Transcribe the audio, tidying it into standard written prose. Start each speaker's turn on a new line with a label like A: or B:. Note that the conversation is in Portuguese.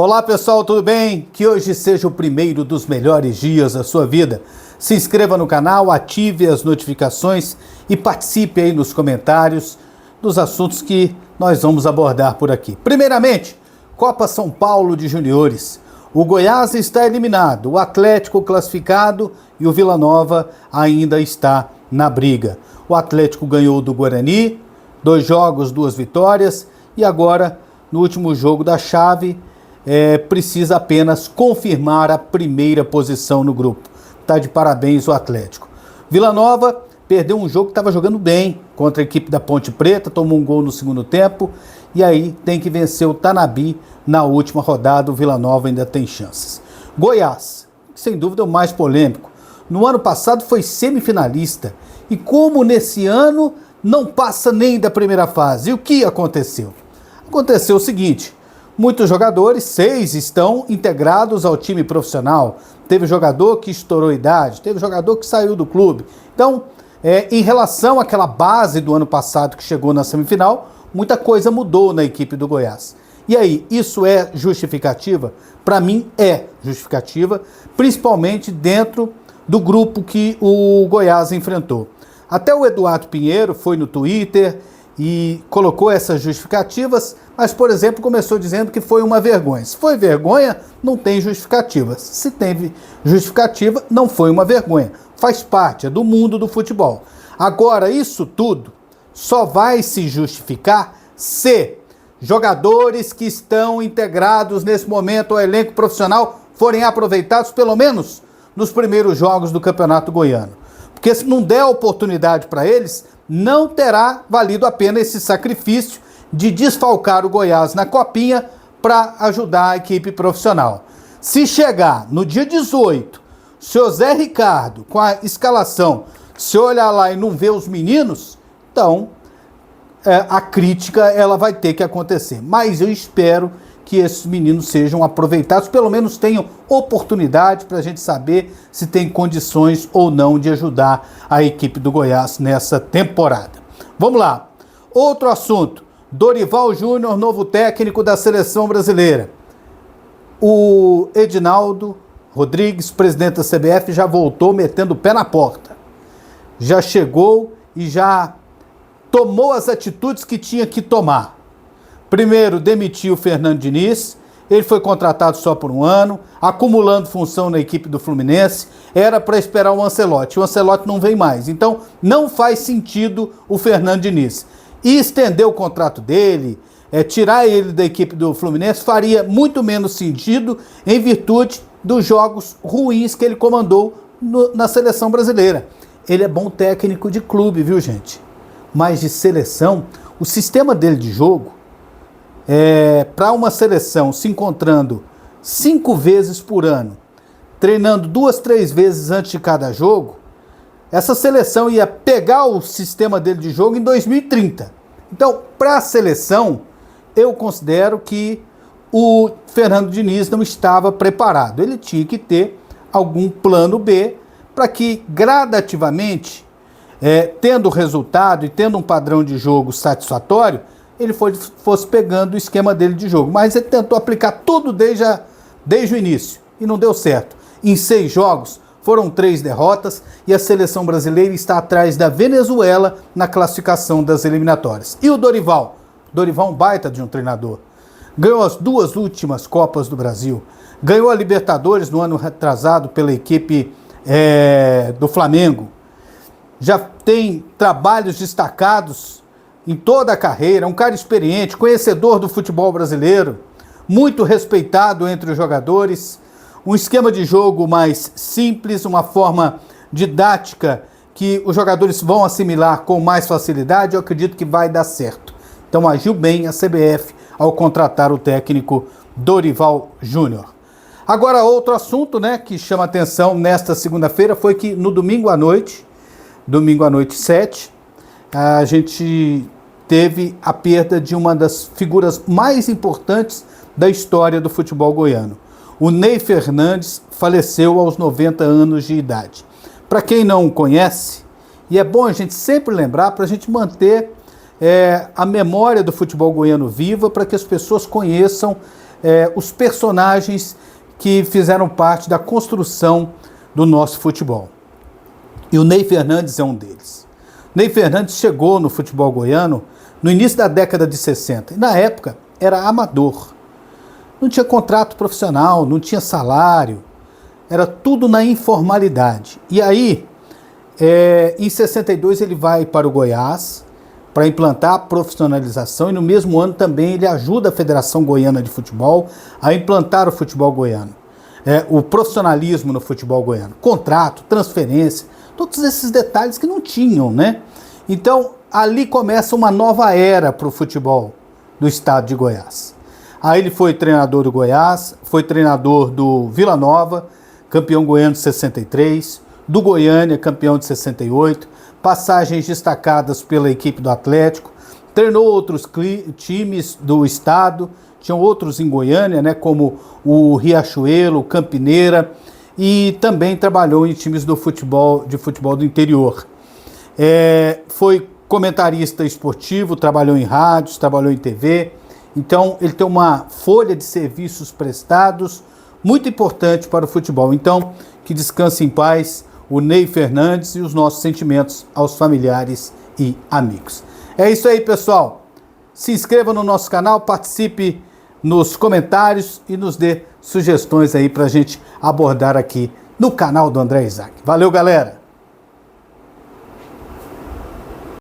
A: Olá pessoal, tudo bem? Que hoje seja o primeiro dos melhores dias da sua vida. Se inscreva no canal, ative as notificações e participe aí nos comentários dos assuntos que nós vamos abordar por aqui. Primeiramente, Copa São Paulo de Juniores. O Goiás está eliminado, o Atlético classificado e o Vila Nova ainda está na briga. O Atlético ganhou do Guarani, 2 jogos, 2 vitórias e agora, no último jogo da chave, precisa apenas confirmar a primeira posição no grupo. Tá de parabéns o Atlético. Vila Nova perdeu um jogo que estava jogando bem contra a equipe da Ponte Preta, tomou um gol no segundo tempo e aí tem que vencer o Tanabi na última rodada. O Vila Nova ainda tem chances. Goiás, sem dúvida é o mais polêmico. No ano passado foi semifinalista e como nesse ano não passa nem da primeira fase. E o que aconteceu? Aconteceu o seguinte: muitos jogadores, 6 estão integrados ao time profissional. Teve jogador que estourou idade, teve jogador que saiu do clube. Então, em relação àquela base do ano passado que chegou na semifinal, muita coisa mudou na equipe do Goiás. E aí, isso é justificativa? Para mim é justificativa, principalmente dentro do grupo que o Goiás enfrentou. Até o Eduardo Pinheiro foi no Twitter e colocou essas justificativas, mas, por exemplo, começou dizendo que foi uma vergonha. Se foi vergonha, não tem justificativa. Se teve justificativa, não foi uma vergonha. Faz parte, é do mundo do futebol. Agora, isso tudo só vai se justificar se jogadores que estão integrados nesse momento ao elenco profissional forem aproveitados, pelo menos, nos primeiros jogos do Campeonato Goiano. Porque se não der oportunidade para eles, não terá valido a pena esse sacrifício de desfalcar o Goiás na Copinha para ajudar a equipe profissional. Se chegar no dia 18, o senhor Zé Ricardo, com a escalação, se olhar lá e não ver os meninos, então a crítica ela vai ter que acontecer. Mas eu espero que esses meninos sejam aproveitados, pelo menos tenham oportunidade para a gente saber se tem condições ou não de ajudar a equipe do Goiás nessa temporada. Vamos lá. Outro assunto. Dorival Júnior, novo técnico da seleção brasileira. O Edinaldo Rodrigues, presidente da CBF, já voltou metendo o pé na porta. Já chegou e já tomou as atitudes que tinha que tomar. Primeiro, demitiu o Fernando Diniz. Ele foi contratado só por um ano, acumulando função na equipe do Fluminense. Era para esperar o Ancelotti. O Ancelotti não vem mais. Então, não faz sentido o Fernando Diniz. E estender o contrato dele, tirar ele da equipe do Fluminense, faria muito menos sentido em virtude dos jogos ruins que ele comandou na seleção brasileira. Ele é bom técnico de clube, viu, gente? Mas de seleção, o sistema dele de jogo, para uma seleção se encontrando 5 vezes por ano, treinando 2, 3 vezes antes de cada jogo, essa seleção ia pegar o sistema dele de jogo em 2030. Então, para a seleção, eu considero que o Fernando Diniz não estava preparado. Ele tinha que ter algum plano B para que gradativamente, tendo resultado e tendo um padrão de jogo satisfatório, ele fosse pegando o esquema dele de jogo. Mas ele tentou aplicar tudo desde o início e não deu certo. Em 6 jogos, foram 3 derrotas e a seleção brasileira está atrás da Venezuela na classificação das eliminatórias. E o Dorival? Dorival é um baita de um treinador. Ganhou as 2 últimas Copas do Brasil. Ganhou a Libertadores no ano retrasado pela equipe do Flamengo. Já tem trabalhos destacados em toda a carreira, um cara experiente, conhecedor do futebol brasileiro, muito respeitado entre os jogadores, um esquema de jogo mais simples, uma forma didática que os jogadores vão assimilar com mais facilidade. Eu acredito que vai dar certo. Então agiu bem a CBF ao contratar o técnico Dorival Júnior. Agora, outro assunto, que chama atenção nesta segunda-feira foi que no domingo à noite 7, a gente teve a perda de uma das figuras mais importantes da história do futebol goiano. O Ney Fernandes faleceu aos 90 anos de idade. Para quem não o conhece, e é bom a gente sempre lembrar para a gente manter a memória do futebol goiano viva, para que as pessoas conheçam os personagens que fizeram parte da construção do nosso futebol. E o Ney Fernandes é um deles. Ney Fernandes chegou no futebol goiano no início da década de 60. E na época era amador. Não tinha contrato profissional, não tinha salário. Era tudo na informalidade. E aí, em 62 ele vai para o Goiás para implantar a profissionalização e no mesmo ano também ele ajuda a Federação Goiana de Futebol a implantar o futebol goiano. O profissionalismo no futebol goiano. Contrato, transferência, todos esses detalhes que não tinham, né? Então, ali começa uma nova era para o futebol do estado de Goiás. Aí ele foi treinador do Goiás, foi treinador do Vila Nova, campeão goiano de 63, do Goiânia, campeão de 68, passagens destacadas pela equipe do Atlético, treinou outros times do estado, tinham outros em Goiânia, né, como o Riachuelo, o Campineira, e também trabalhou em times de futebol do interior. Foi comentarista esportivo, trabalhou em rádios, trabalhou em TV, então ele tem uma folha de serviços prestados muito importante para o futebol. Então, que descanse em paz o Ney Fernandes e os nossos sentimentos aos familiares e amigos. É isso aí, pessoal. Se inscreva no nosso canal, participe nos comentários e nos dê sugestões aí para a gente abordar aqui no canal do André Isaac. Valeu, galera!